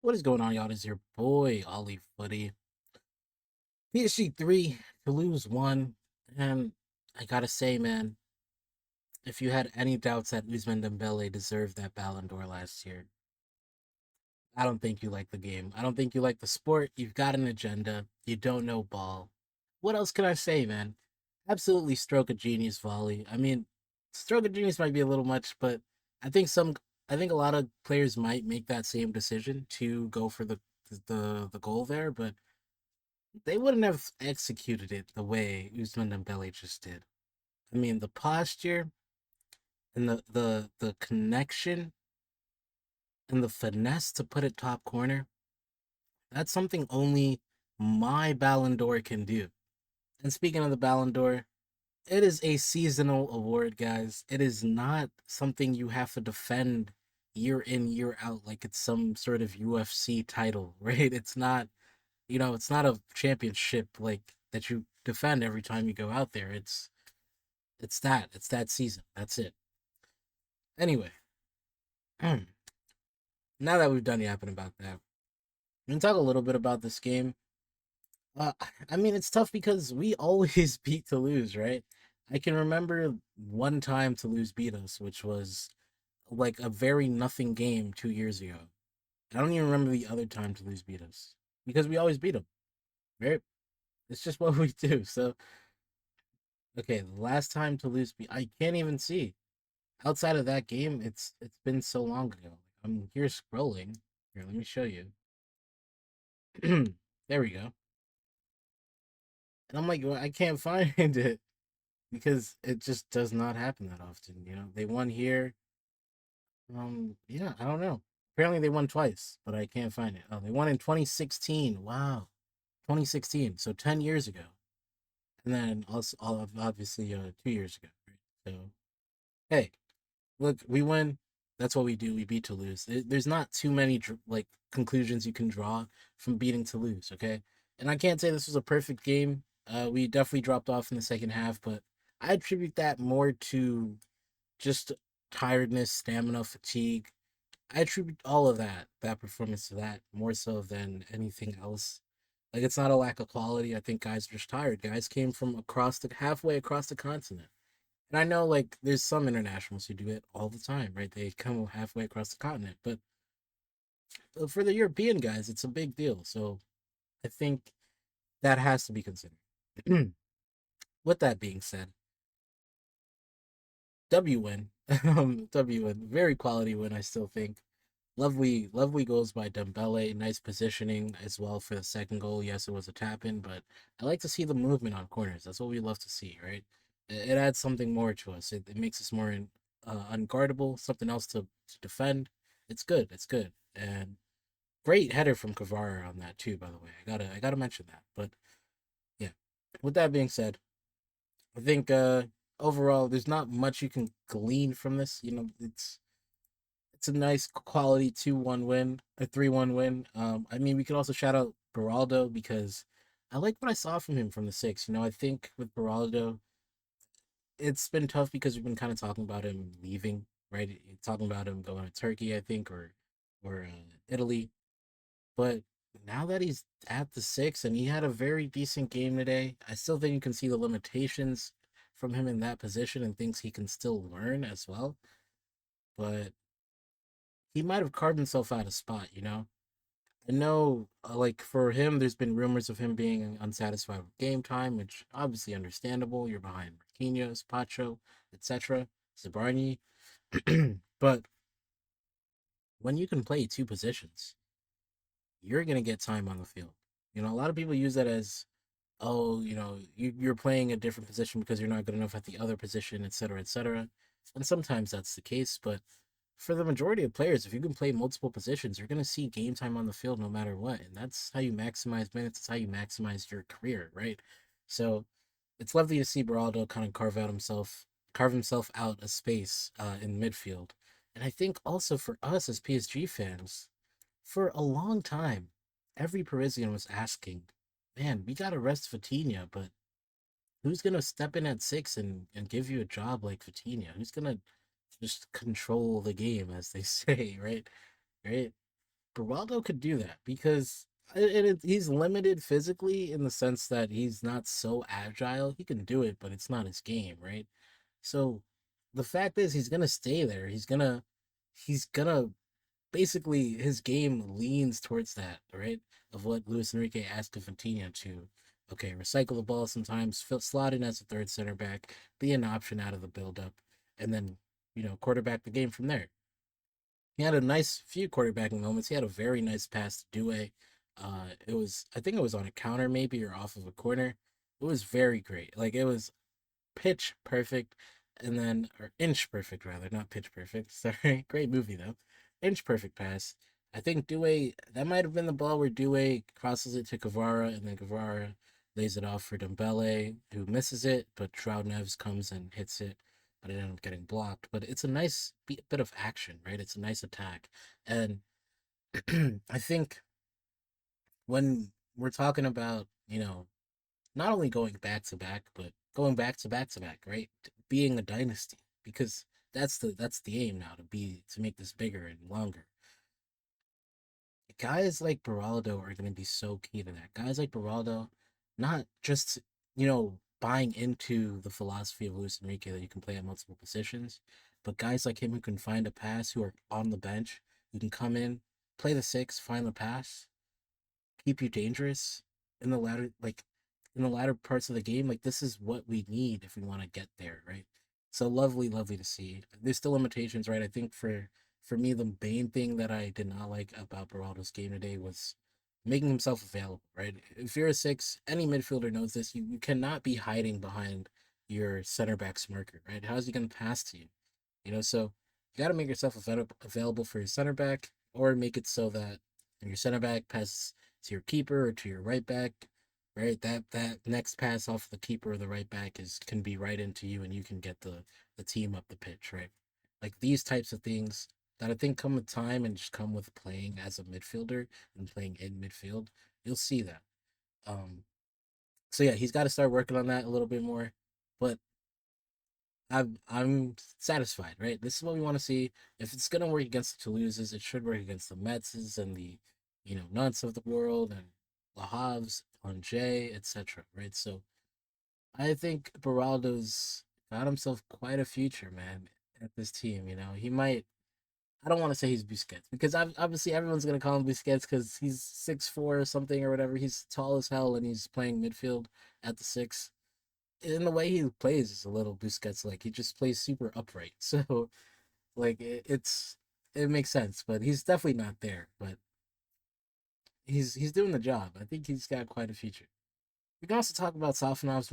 What is going on, y'all? This is your boy, Ollie Footy. PSG 3, Toulouse 1. And I gotta say, man, if you had any doubts that Ousmane Dembele deserved that Ballon d'Or last year, I don't think you like the game. I don't think you like the sport. You've got an agenda. You don't know ball. What else can I say, man? Absolutely stroke of genius volley. I mean, stroke of genius might be a little much, but I think some I think a lot of players might make that same decision to go for the goal there, but they wouldn't have executed it the way Usman Dembele just did. I mean, the posture and the connection and the finesse to put it top corner, that's something only my Ballon d'Or can do. And speaking of the Ballon d'Or, it is a seasonal award, guys. It is not something you have to defend year in, year out like it's some sort of UFC title, right? It's not, it's not a championship like that you defend every time you go out there. It's that season. That's it. Anyway, now that we've done yapping about that, we can talk a little bit about this game. Uh, I mean, it's tough because we always beat Toulouse, right? I can remember one time Toulouse beat us, which was like a very nothing game 2 years ago. I don't even remember the other time Toulouse beat us because we always beat them, right? It's just what we do. So, okay, the last time Toulouse beat, I can't even see. Outside of that game, it's been so long ago. I'm here scrolling. Here, let me show you. There we go. And I'm like, well, I can't find it because it just does not happen that often. They won here. Yeah, I don't know. Apparently they won twice, but I can't find it. Oh, they won in 2016. Wow, 2016. So 10 years ago, and then also obviously 2 years ago. Right? So hey, look, we win. That's what we do. We beat Toulouse. There's not too many like conclusions you can draw from beating Toulouse. Okay, and I can't say this was a perfect game. We definitely dropped off in the second half, but I attribute that more to just tiredness, stamina, fatigue. I attribute all of that performance to that more so than anything else. Like it's not a lack of quality. I think guys are just tired. Guys came from across the halfway across the continent. And I know like there's some internationals who do it all the time, right? They come halfway across the continent. But for the European guys, it's a big deal. So I think that has to be considered. With that being said, W win. W win. Very quality win, I still think. Lovely, lovely goals by Dembele. Nice positioning as well for the second goal. Yes, it was a tap in, but I like to see the movement on corners. That's what we love to see, right? It adds something more to us. It makes us more unguardable, something else to defend. It's good. It's good. And great header from Kvara on that too, by the way. I gotta mention that. But yeah. With that being said, I think overall there's not much you can glean from this. It's a nice quality 2-1 win, a 3-1 win. I mean, we could also shout out Beraldo because I like what I saw from him from the six. I think with Beraldo, it's been tough because we've been kind of talking about him leaving, right? Talking about him going to Turkey, I think, or Italy. But now that he's at the six and he had a very decent game today, I still think you can see the limitations from him in that position and things he can still learn as well. But he might have carved himself out a spot. I know, like for him, there's been rumors of him being unsatisfied with game time, which obviously understandable. You're behind Marquinhos, Pacho, etc., Zabarni, but when you can play two positions, you're gonna get time on the field. A lot of people use that as, oh, you're playing a different position because you're not good enough at the other position, etc., etc. And sometimes that's the case, but for the majority of players, if you can play multiple positions, you're going to see game time on the field no matter what. And that's how you maximize minutes. It's how you maximize your career, right? So it's lovely to see Beraldo kind of carve himself out a space in midfield. And I think also for us as PSG fans, for a long time, every Parisian was asking, man, we got to rest Vitinha, but who's gonna step in at six and give you a job like Vitinha? Who's gonna just control the game, as they say, right? Right? Beraldo could do that because he's limited physically in the sense that he's not so agile. He can do it, but it's not his game, right? So the fact is, he's gonna stay there. He's gonna basically his game leans towards that, right? Of what Luis Enrique asked of Coutinho to, okay, recycle the ball sometimes, slot in as a third center back, be an option out of the build-up, and then quarterback the game from there. He had a nice few quarterbacking moments. He had a very nice pass to Due. I think it was on a counter maybe or off of a corner. It was very great. Like it was pitch perfect, and then or inch perfect rather, not pitch perfect. Sorry, great movie though. Inch perfect pass. I think Due that might have been the ball where Due crosses it to Guevara, and then Guevara lays it off for Dembele, who misses it, but Trout Neves comes and hits it, but it ended up getting blocked. But it's a nice bit of action, right? It's a nice attack, and I think when we're talking about not only going back to back, but going back to back to back, right? Being a dynasty because that's the aim now to make this bigger and longer. Guys like Beraldo are going to be so key to that. Guys like Beraldo, not just buying into the philosophy of Luis Enrique that you can play at multiple positions, but guys like him who can find a pass, who are on the bench, who can come in, play the six, find the pass, keep you dangerous in the latter parts of the game. Like this is what we need if we want to get there, right? So lovely, lovely to see. There's still limitations, right? I think for me, the main thing that I did not like about Beraldo's game today was making himself available, right? If you're a six, any midfielder knows this. You cannot be hiding behind your center back smirker, right? How's he going to pass to you? So you got to make yourself available for your center back, or make it so that your center back passes to your keeper or to your right back, right? That next pass off the keeper or the right back is can be right into you, and you can get the team up the pitch, right? Like these types of things that I think come with time and just come with playing as a midfielder and playing in midfield. You'll see that. Um, so yeah, he's got to start working on that a little bit more. But I'm satisfied, right? This is what we want to see. If it's gonna work against the Toulouses, it should work against the Metses and the, Nuts of the world and the Havs, Angers, etc. Right? So I think Beraldo's got himself quite a future, man, at this team. He might. I don't want to say he's Busquets because obviously everyone's gonna call him Busquets because he's 6'4" or something or whatever. He's tall as hell and he's playing midfield at the six. In the way he plays is a little Busquets like. He just plays super upright. So like it makes sense, but he's definitely not there. But he's doing the job. I think he's got quite a future. We can also talk about Safonov's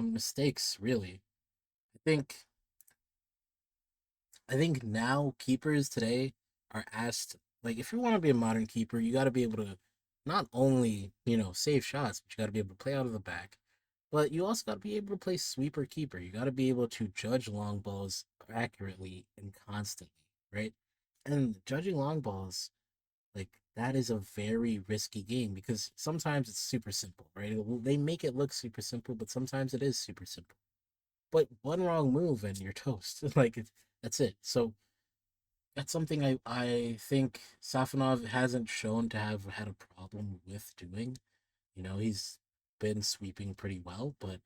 mistakes really. I think I think now keepers today are asked like if you want to be a modern keeper, you got to be able to not only save shots, but you got to be able to play out of the back. But you also got to be able to play sweeper keeper. You got to be able to judge long balls accurately and constantly, right? And judging long balls, like that is a very risky game because sometimes it's super simple, right? They make it look super simple, but sometimes it is super simple. But one wrong move and you're toast. That's it. So that's something I think Safonov hasn't shown to have had a problem with doing. He's been sweeping pretty well, but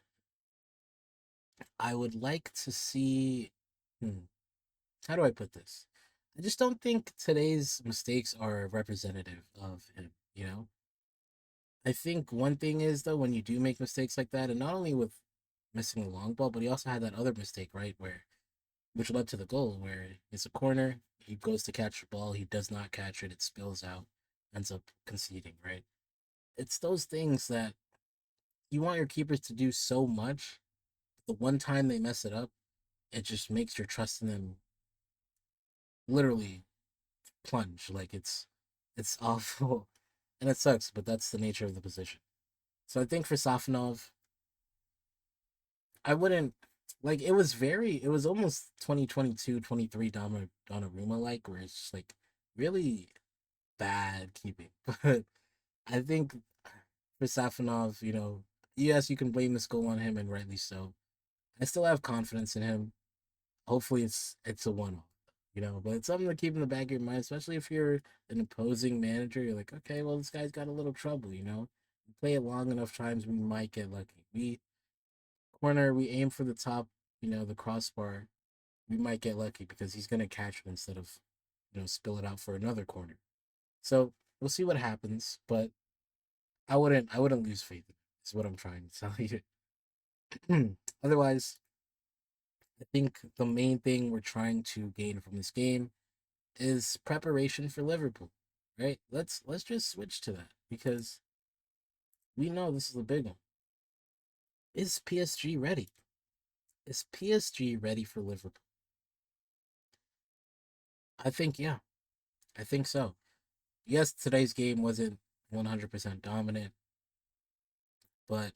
I would like to see. How do I put this? I just don't think today's mistakes are representative of him. I think one thing is though when you do make mistakes like that, and not only with missing a long ball, but he also had that other mistake, right, where which led to the goal, where it's a corner. He goes to catch the ball, he does not catch it, it spills out, ends up conceding, right? It's those things that you want your keepers to do so much. The one time they mess it up, it just makes your trust in them literally plunge. Like it's awful, and it sucks, but that's the nature of the position. So I think for Safonov, I wouldn't like it was almost 2022, 23 Donnarumma like where it's just like really bad keeping. But I think for Safonov, yes, you can blame this goal on him and rightly so. I still have confidence in him. Hopefully it's a one off. But it's something to keep in the back of your mind, especially if you're an opposing manager. You're like, okay, well, this guy's got a little trouble. You play it long enough times, we might get lucky. We aim for the top, the crossbar. We might get lucky because he's gonna catch it instead of, spill it out for another corner. So we'll see what happens, but I wouldn't lose faith in it, is what I'm trying to tell you. Otherwise, I think the main thing we're trying to gain from this game is preparation for Liverpool, right? Let's just switch to that because we know this is a big one. Is PSG ready? Is PSG ready for Liverpool? I think yeah, I think so. Yes, today's game wasn't 100% dominant, but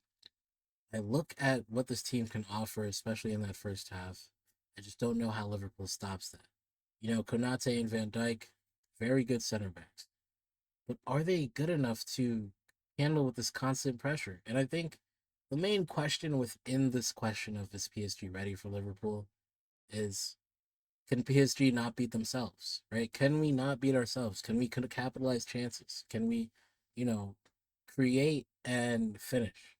I look at what this team can offer, especially in that first half. I just don't know how Liverpool stops that. Konate and Van Dijk, very good center backs. But are they good enough to handle with this constant pressure? And I think the main question within this question of is PSG ready for Liverpool is, can PSG not beat themselves, right? Can we not beat ourselves? Can we capitalize chances? Can we, you know, create and finish?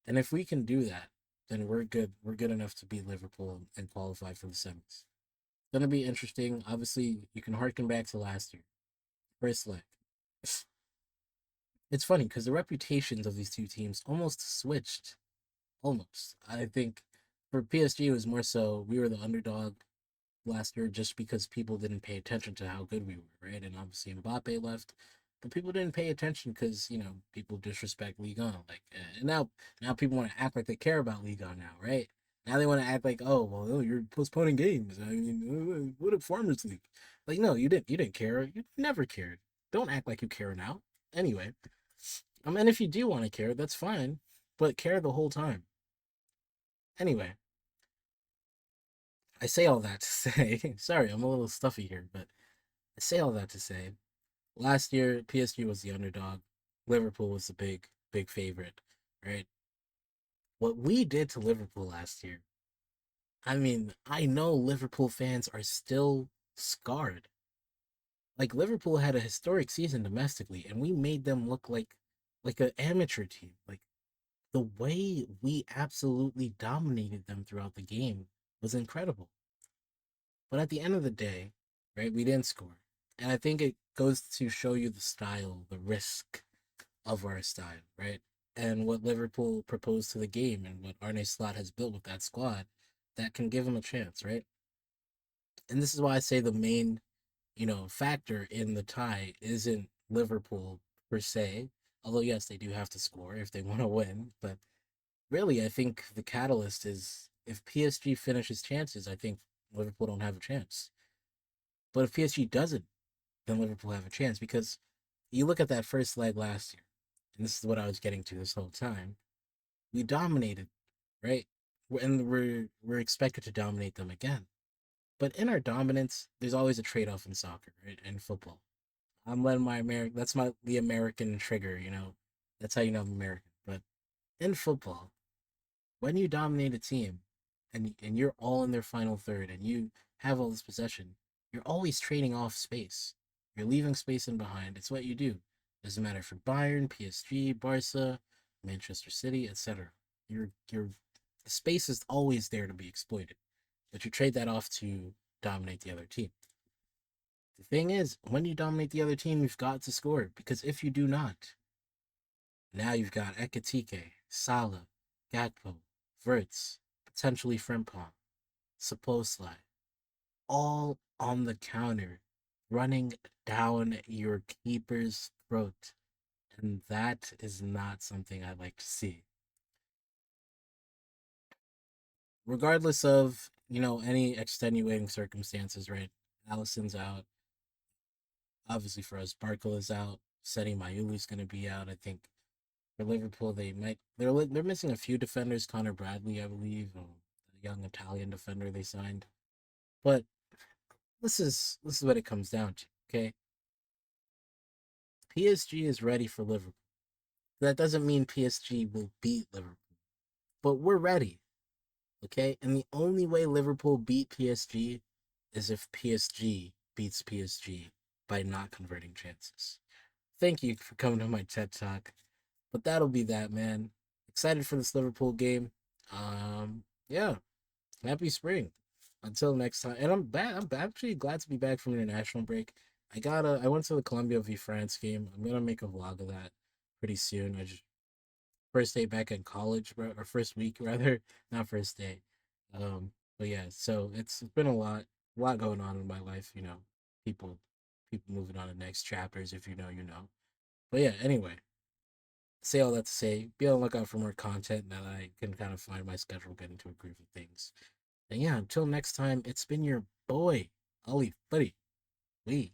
And if we can do that, then we're good. We're good enough to beat Liverpool and qualify for the semis. It's gonna be interesting. Obviously, you can harken back to last year, first leg. It's funny because the reputations of these two teams almost switched. Almost. I think for PSG, it was more so we were the underdog last year just because people didn't pay attention to how good we were, right? And obviously Mbappe left, but people didn't pay attention because people disrespect Ligue 1. Like, and now people want to act like they care about Ligue 1 now, right? Now they want to act like, oh well, you're postponing games. I mean, what a Farmers League? Like, no, you didn't. You didn't care. You never cared. Don't act like you care now. Anyway, and if you do want to care, that's fine, but care the whole time. Anyway, I say all that to say, sorry, I'm a little stuffy here, but I say all that to say, last year PSG was the underdog, Liverpool was the big favorite, right? What we did to Liverpool last year, I mean, I know Liverpool fans are still scarred. Like Liverpool had a historic season domestically, and we made them look like an amateur team. Like the way we absolutely dominated them throughout the game was incredible. But at the end of the day, right, we didn't score. And I think it goes to show you the style, the risk of our style, right? And what Liverpool proposed to the game and what Arne Slot has built with that squad that can give him a chance, right? And this is why I say the main, factor in the tie isn't Liverpool per se. Although yes, they do have to score if they want to win, but really I think the catalyst is if PSG finishes chances, I think Liverpool don't have a chance. But if PSG doesn't, then Liverpool have a chance because you look at that first leg last year, and this is what I was getting to this whole time. We dominated, right? And we're expected to dominate them again. But in our dominance, there's always a trade off in soccer, right? In football. I'm letting my American that's my the American trigger. That's how you know I'm American. But in football, when you dominate a team and you're all in their final third and you have all this possession, you're always trading off space. You're leaving space in behind. It's what you do. Doesn't matter for Bayern, PSG, Barca, Manchester City, etc. Your space is always there to be exploited, but you trade that off to dominate the other team. The thing is, when you dominate the other team, you've got to score because if you do not, now you've got Ekatike, Salah, Gakpo, Verts, potentially Frimpong, Supposlai, all on the counter, running down your keeper's throat. And that is not something I like to see. Regardless of, any extenuating circumstances, right? Allison's out. Obviously for us, Barkle is out. Seti Mayulu's going to be out. I think for Liverpool, they're missing a few defenders. Connor Bradley, I believe, the young Italian defender they signed. But this is what it comes down to. Okay, PSG is ready for Liverpool. That doesn't mean PSG will beat Liverpool, but we're ready. Okay, and the only way Liverpool beat PSG is if PSG beats PSG by not converting chances. Thank you for coming to my TED Talk. But that'll be that, man. Excited for this Liverpool game. Yeah. Happy spring. Until next time. And I'm back. I'm actually glad to be back from international break. I went to the Colombia v France game. I'm gonna make a vlog of that pretty soon. I just first day back in college, bro, or first week rather, not first day. But yeah, so it's been a lot going on in my life. People, people moving on to next chapters. If you know, you know. But yeah, anyway, say all that to say, be on the lookout for more content that I can kind of find my schedule, get into a groove of things. And yeah, until next time, it's been your boy, Ollie Buddy. We